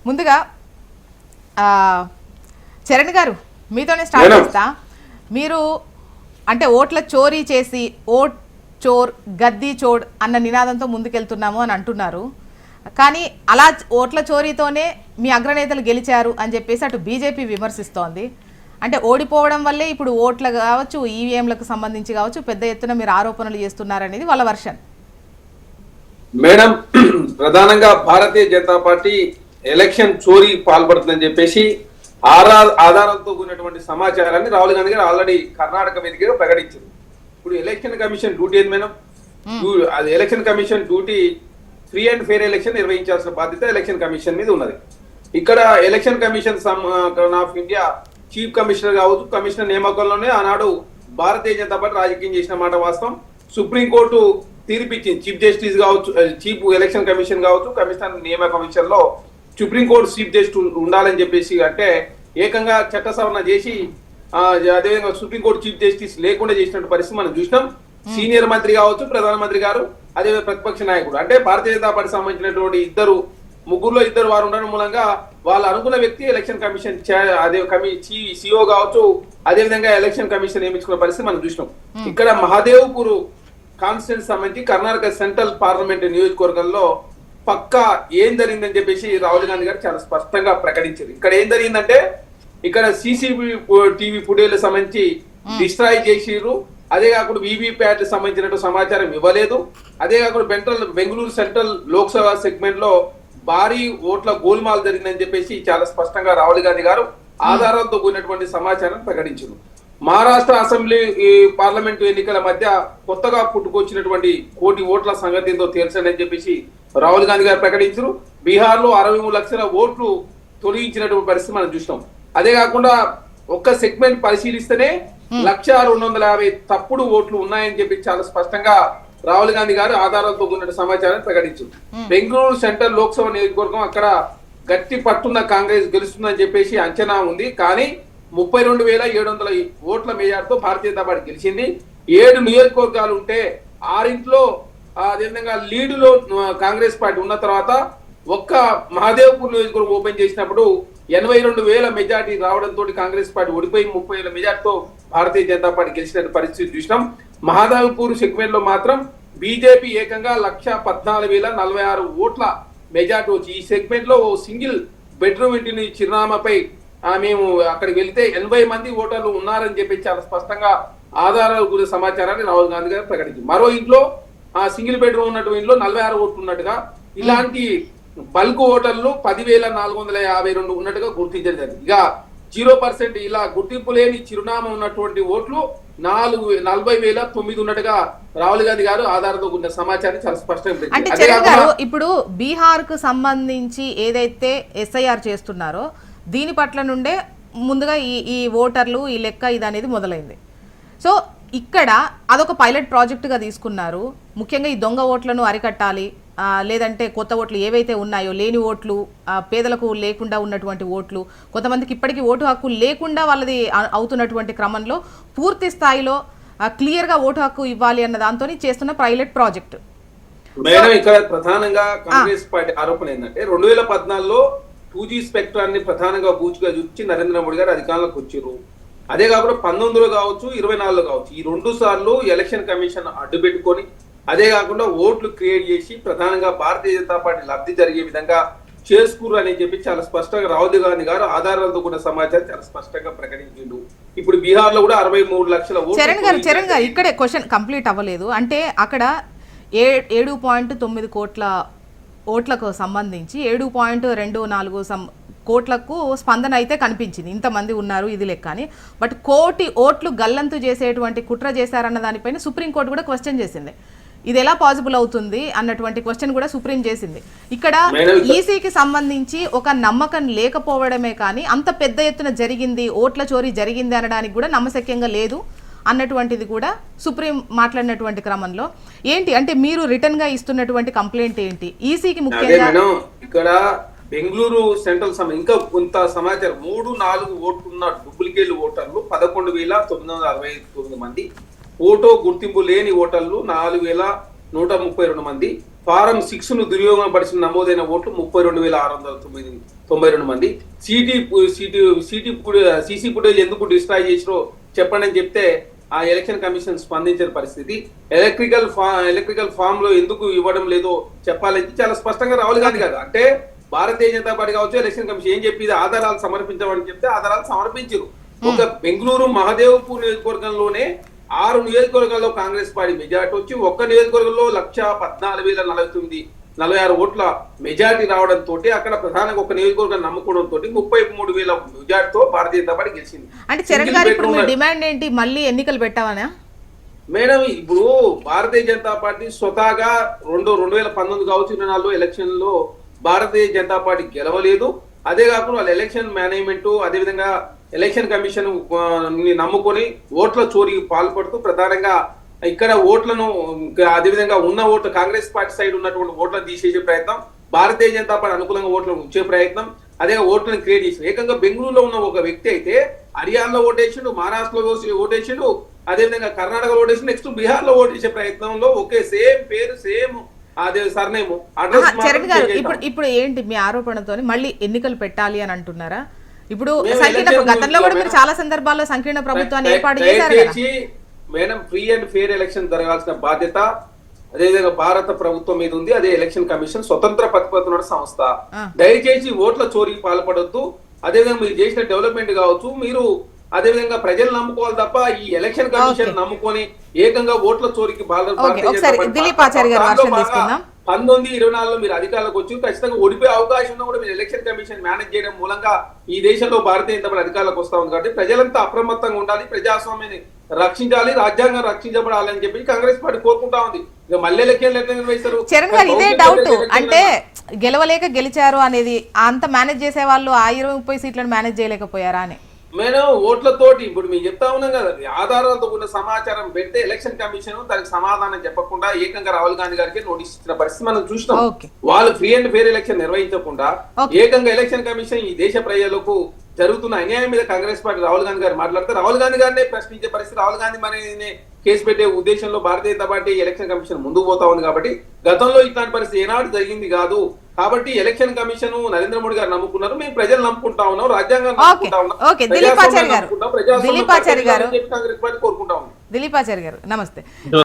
ముందుగా చరణ్ గారు మీతోనే స్టార్ట్ చేస్తా. మీరు అంటే ఓట్ల చోరీ చేసి ఓట్ చోర్ గద్దీ చోడ్ అన్న నినాదంతో ముందుకెళ్తున్నాము అని అంటున్నారు. కానీ అలా ఓట్ల చోరీతోనే మీ అగ్రనేతలు గెలిచారు అని చెప్పేసి అటు బీజేపీ విమర్శిస్తోంది. అంటే ఓడిపోవడం వల్లే ఇప్పుడు ఓట్లు కావచ్చు, ఈవీఎంలకు సంబంధించి కావచ్చు పెద్ద ఎత్తున మీరు ఆరోపణలు చేస్తున్నారనేది వాళ్ళ వర్షన్. మేడం, ప్రధానంగా భారతీయ జనతా పార్టీ ఎలక్షన్ చోరీ పాల్పడుతుందని చెప్పేసి ఆధారాలతో కూడినటువంటి సమాచారాన్ని రాహుల్ గాంధీ గారు ఆల్రెడీ కర్ణాటక వేదికగా ప్రకటించారు. ఇప్పుడు ఎలక్షన్ కమిషన్ డ్యూటీ ఏంది మేడం? అది election commission duty free and fair election నిర్వహించాల్సిన బాధ్యత ఎలక్షన్ కమిషన్ మీద ఉన్నది. ఇక్కడ election commission of India chief commissioner కావచ్చు, కమిషనర్ నియామకంలోనే ఆనాడు భారతీయ జనతా పార్టీ రాజకీయం చేసిన మాట వాస్తవం. సుప్రీంకోర్టు తీర్పిచ్చింది. చీఫ్ జస్టిస్ కావచ్చు, చీఫ్ ఎలక్షన్ కమిషన్ కావచ్చు, కమిషనర్ నియామక కమిషన్ లో సుప్రీంకోర్టు చీఫ్ జస్టిస్ ఉండాలని చెప్పేసి అంటే ఏకంగా చట్ట సవరణ చేసి అదేవిధంగా సుప్రీంకోర్టు చీఫ్ జస్టిస్ లేకుండా చేసినట్టు పరిస్థితి మనం చూసినాం. సీనియర్ మంత్రి కావచ్చు, ప్రధానమంత్రి గారు, అదే ప్రతిపక్ష నాయకుడు అంటే భారతీయ జనతా పార్టీ సంబంధించినటువంటి ముగ్గురులో ఇద్దరు వారు ఉండడం మూలంగా వాళ్ళు అనుకున్న వ్యక్తి ఎలక్షన్ కమిషన్ అదే సిఓ కావచ్చు, అదేవిధంగా ఎలక్షన్ కమిషన్ నియమించుకున్న పరిస్థితి మనం చూసినాం. ఇక్కడ మహాదేవ్పూర్ కాన్స్టిట్యూన్సీ సంబంధించి కర్ణాటక సెంట్రల్ పార్లమెంట్ నియోజకవర్గంలో పక్కా ఏం జరిగిందని చెప్పేసి రాహుల్ గాంధీ గారు చాలా స్పష్టంగా ప్రకటించారు. ఇక్కడ ఏం జరిగిందంటే ఇక్కడ టీవీ ఫుటేజ్ సంబంధించి డిస్ట్రాయ్ చేసిర్రు. అదే కాకుండా వీవీప్యాట్ సంబంధించిన సమాచారం ఇవ్వలేదు. అదే కాకుండా బెంగళూరు సెంట్రల్ లోక్సభ సెగ్మెంట్ లో భారీ ఓట్ల గోల్మాల్ జరిగిందని చెప్పేసి చాలా స్పష్టంగా రాహుల్ గాంధీ గారు ఆధారాలతో కూడినటువంటి సమాచారం ప్రకటించారు. మహారాష్ట్ర అసెంబ్లీ పార్లమెంటు ఎన్నికల మధ్య కొత్తగా పుట్టుకొచ్చినటువంటి 1 కోటి ఓట్ల సంగతితో తేల్చండి చెప్పేసి రాహుల్ గాంధీ గారు ప్రకటించారు. బీహార్ లో 63 లక్షల ఓట్లు తొలగించినటువంటి పరిస్థితి మనం చూసినాం. అదే కాకుండా ఒక్క సెగ్మెంట్ పరిశీలిస్తేనే 1,250,000 తప్పుడు ఓట్లు ఉన్నాయని చెప్పి చాలా స్పష్టంగా రాహుల్ గాంధీ గారు ఆధారాలతో కూడిన సమాచారాన్ని ప్రకటించారు. బెంగళూరు సెంట్రల్ లోక్సభ నియోజకవర్గం అక్కడ గట్టి పట్టున్న కాంగ్రెస్ గెలుస్తుందని చెప్పేసి అంచనా ఉంది. కానీ 32,700 ఓట్ల మెజార్టీతో భారతీయ జనతా పార్టీ గెలిచింది. 7 నియోజకవర్గాలు ఉంటే 6 అదేవిధంగా లీడులో కాంగ్రెస్ పార్టీ ఉన్న తర్వాత ఒక్క మహాదేవ్పూర్ నియోజకవర్గం ఓపెన్ చేసినప్పుడు 82,000 మెజార్టీ రావడంతో కాంగ్రెస్ పార్టీ ఓడిపోయి 30,000 మెజార్టీతో భారతీయ జనతా పార్టీ గెలిచిన పరిస్థితి చూసినాం. మహాదేవ్పూర్ సెగ్మెంట్ లో మాత్రం బీజేపీ ఏకంగా 1,14,046 ఓట్ల మెజార్టీ వచ్చి ఈ సెగ్మెంట్ లో సింగిల్ బెడ్రూమ్ ఇంటిని చిరునామాపై మేము అక్కడికి వెళ్తే 80 మంది ఓటర్లు ఉన్నారని చెప్పి చాలా స్పష్టంగా ఆధారాలు కూడిన సమాచారాన్ని రాహుల్ గాంధీ గారు ప్రకటించారు. మరో ఇంట్లో సింగిల్ బెడ్రూమ్ ఉన్నటువంటి ఇంట్లో 46 ఓట్లు ఉన్నట్టుగా ఇలాంటి బల్క్ ఓటర్లు 10,452 ఉన్నట్టుగా గుర్తించడం జరిగింది. ఇక 0% ఇలా గుర్తింపు లేని చిరునామా ఉన్నటువంటి ఓట్లు 40,009 ఉన్నట్టుగా రాహుల్ గాంధీ గారు ఆధారంతో కూడిన సమాచారం చాలా స్పష్టంగా. అంటే చరణ్ గారు ఇప్పుడు బీహార్ కు సంబంధించి ఏదైతే ఎస్ఐఆర్ చేస్తున్నారో దీని పట్ల నుండే ముందుగా ఈ ఓటర్లు ఈ లెక్క ఇది అనేది మొదలైంది. సో ఇక్కడ అదొక పైలట్ ప్రాజెక్టుగా తీసుకున్నారు. ముఖ్యంగా ఈ దొంగ ఓట్లను అరికట్టాలి, లేదంటే కొత్త ఓట్లు ఏవైతే ఉన్నాయో లేని ఓట్లు, పేదలకు లేకుండా ఉన్నటువంటి ఓట్లు, కొంతమందికి ఇప్పటికీ ఓటు హక్కు లేకుండా వాళ్ళది అవుతున్నటువంటి క్రమంలో పూర్తి స్థాయిలో క్లియర్గా ఓటు హక్కు ఇవ్వాలి అన్న దాంతో చేస్తున్న పైలట్ ప్రాజెక్టు. మేడం, ఇక్కడ ప్రధానంగా కాంగ్రెస్ పార్టీ ఆరోపణ ఏంటంటే 2014లో 2G స్పెక్ట్రాన్ని ప్రధానంగా బూచిగా చూపించి నరేంద్ర మోడీ గారు అధికారంలోకి వచ్చారు. అదే కాకుండా 19లో కావచ్చు, 24లో కావచ్చు, ఈ 2 సార్లు ఎలక్షన్ కమిషన్ అడ్డు పెట్టుకొని అదే కాకుండా ఓట్లు క్రియేట్ చేసి ప్రధానంగా భారతీయ జనతా పార్టీ లబ్ధి జరిగే విధంగా చేసుకురు అని చెప్పి చాలా స్పష్టంగా రాహుల్ గాంధీ గారు ఆధారాలతో కూడా సమాచారం చాలా స్పష్టంగా ప్రకటించిండు. ఇప్పుడు బీహార్ లో కూడా 63 లక్షల ఓట్లు. చరణ్ గారు ఇక్కడే క్వశ్చన్ కంప్లీట్ అవ్వలేదు. అంటే అక్కడ 7.9 కోట్ల ఓట్లకు సంబంధించి 7.24 కోట్లకు స్పందన అయితే కనిపించింది. ఇంతమంది ఉన్నారు ఇది లెక్క అని. బట్ 1 కోటి ఓట్లు గల్లంతు చేసేటువంటి కుట్ర చేశారన్న దానిపైన సుప్రీంకోర్టు కూడా క్వశ్చన్ చేసింది. ఇది ఎలా పాసిబుల్ అవుతుంది అన్నటువంటి క్వశ్చన్ కూడా సుప్రీం చేసింది. ఇక్కడ ఈసీకి సంబంధించి ఒక నమ్మకం లేకపోవడమే కానీ అంత పెద్ద ఎత్తున జరిగింది, ఓట్ల చోరీ జరిగింది అనడానికి కూడా నమ్మశక్యంగా లేదు అన్నటువంటిది కూడా సుప్రీం మాట్లాడినటువంటి క్రమంలో ఏంటి అంటే మీరు రిటర్న్ గా ఇస్తున్నటువంటి కంప్లైంట్ ఏంటి ఈసీకి? ముఖ్యంగా ఇక్కడ బెంగళూరు సెంట్రల్ ఇంకా కొంత సమాచారం 3-4 ఓట్లున్న డూప్లికేట్ ఓటర్లు 11,969 మంది, ఓటో గుర్తింపు లేని ఓటర్లు 4,132 మంది, ఫారం 6 ను దుర్యోగం పరిచిన నమోదైన ఓట్లు 32,692 మంది. సీసీ ఫుటేజ్ ఎందుకు డిస్ట్రాయ్ చేసిరో చెప్పండి అని చెప్తే ఆ ఎలక్షన్ కమిషన్ స్పందించిన పరిస్థితి. ఎలక్ట్రికల్ ఫామ్ లో ఎందుకు ఇవ్వడం లేదో చెప్పాలని చాలా స్పష్టంగా రాహుల్ గాంధీ గారు అంటే భారతీయ జనతా పార్టీ కావచ్చు ఎలక్షన్ కమిషన్ ఏం చెప్పింది ఆధారాలు సమర్పించమని చెప్తే ఆధారాలు సమర్పించారు. ఒక బెంగళూరు మహదేవ్పూర్ నియోజకవర్గంలోనే 6 నియోజకవర్గాల్లో కాంగ్రెస్ పార్టీ మెజార్టీ వచ్చి ఒక్క నియోజకవర్గంలో 1,14,049 ఓట్ల మెజార్టీ రావడంతో అక్కడ ప్రధానంగా ఒక నియోజకవర్గం నమ్ముకోవడంతో 33,000 మెజార్టీతో భారతీయ జనతా పార్టీ గెలిచింది. అంటే చరణ్ గారు ఇప్పుడు మీ డిమాండ్ ఏంటి? మళ్ళీ ఎన్నికలు పెట్టావనా? మేడం ఇప్పుడు భారతీయ జనతా పార్టీ స్వతహాగా 2019 కావచ్చు 24 ఎలక్షన్ లో భారతీయ జనతా పార్టీ గెలవలేదు. అదే కాకుండా వాళ్ళ ఎలక్షన్ మేనేజ్మెంట్ అదేవిధంగా ఎలక్షన్ కమిషన్ నమ్ముకొని ఓట్ల చోరీకి పాల్పడుతూ ప్రధానంగా ఇక్కడ ఓట్లను అదేవిధంగా ఉన్న ఓట్లు కాంగ్రెస్ పార్టీ సైడ్ ఉన్నటువంటి ఓట్లను తీసేసే ప్రయత్నం, భారతీయ జనతా పార్టీ అనుకూలంగా ఓట్లను ఉంచే ప్రయత్నం, అదే ఓట్లను క్రియేట్ చేసింది. ఏకంగా బెంగళూరులో ఉన్న ఒక వ్యక్తి అయితే హర్యానాలో ఓటేసిండు, మహారాష్ట్రలో ఓటేసిండు, అదేవిధంగా కర్ణాటకలో ఓటేసి నెక్స్ట్ బీహార్ లో ఓటేసే ప్రయత్నంలో ఒకే సేమ్ పేరు సేమ్ అదే సర్నేమ్ అడ్రస్. చరణ్ గారు ఇప్పుడు ఏంటి మీ ఆరోపణతో మళ్ళీ ఎన్నికలు పెట్టాలి అని అంటున్నారా? ఇప్పుడు గతంలో కూడా మీరు చాలా సందర్భాల్లో సంకీర్ణ ప్రభుత్వాన్ని ఏర్పాటు చేశారు కదా. Madam free and fair election జరగాల్సిన బాధ్యత అదేవిధంగా భారత ప్రభుత్వం మీద ఉంది. అదే ఎలక్షన్ కమిషన్ స్వతంత్ర ప్రతిపత్తున్న సంస్థ. దయచేసి ఓట్ల చోరీకి పాల్పడొద్దు. అదేవిధంగా మీరు చేసిన డెవలప్మెంట్ కావచ్చు, మీరు అదేవిధంగా ప్రజలు నమ్ముకోవాలి తప్ప ఈ ఎలక్షన్ కమిషన్ నమ్ముకొని ఏకంగా ఓట్ల చోరీకి 1924లో మీరు అధికారులకు వచ్చి ఖచ్చితంగా ఓడిపోయే అవకాశం ఉన్నా కూడా మీరు ఎలక్షన్ కమిషన్ మేనేజ్ చేయడం మూలంగా ఈ దేశంలో భారతీయ జనతా పార్టీ అధికారులకు వస్తా ఉంది. కాబట్టి ప్రజలంతా అప్రమత్తంగా ఉండాలి, ప్రజాస్వామ్యాన్ని రక్షించాలి, రాజ్యాంగం రక్షించబడాలని చెప్పి కాంగ్రెస్ పార్టీ కోరుకుంటా ఉంది. ఇక మళ్ళీ ఎలక్షన్లు ఎట్లా నిర్వహిస్తారు? చరణ్ గారు ఇదే డౌట్ అంటే గెలవలేక గెలిచారు అనేది అంత మేనేజ్ చేసే వాళ్ళు ఆ 20-30 సీట్లను మేనేజ్ చేయలేకపోయారా అని. మేడం ఓట్లతోటి ఇప్పుడు మేము చెప్తా ఉన్నాం కదా, ఆధారాలతో ఉన్న సమాచారం పెడితే ఎలక్షన్ కమిషన్ దానికి సమాధానం చెప్పకుండా ఏకంగా రాహుల్ గాంధీ గారికి నోటీస్ ఇచ్చిన పరిస్థితి మనం చూసినాం. వాళ్ళు ఫ్రీ అండ్ ఫెయిర్ ఎలక్షన్ నిర్వహించకుండా ఏకంగా ఎలక్షన్ కమిషన్ ఈ దేశ ప్రజలకు జరుగుతున్న అన్యాయం మీద కాంగ్రెస్ పార్టీ రాహుల్ గాంధీ గారు మాట్లాడితే రాహుల్ గాంధీ గారినే ప్రశ్నించే పరిస్థితి, రాహుల్ గాంధీ మనని కేసు పెట్టే ఉద్దేశంలో Bharatiya Janata party election commission ముందుకు పోతా ఉంది. కాబట్టి గతంలో ఇట్లాంటి పరిస్థితి ఏనాడు జరిగింది కాదు. కాబట్టి ఎలక్షన్ కమిషన్ నరేంద్ర మోడీ గారు నమ్ముకున్నారు, మేము ప్రజలు నమ్ముకుంటా ఉన్నాం, రాజ్యాంగం నమ్ముకుంటా ఉన్నాం, దిలీపాచారి గారు కాంగ్రెస్ పార్టీ కోరుకుంటా ఉన్నాం. దిలీపాచారి గారు నమస్తే.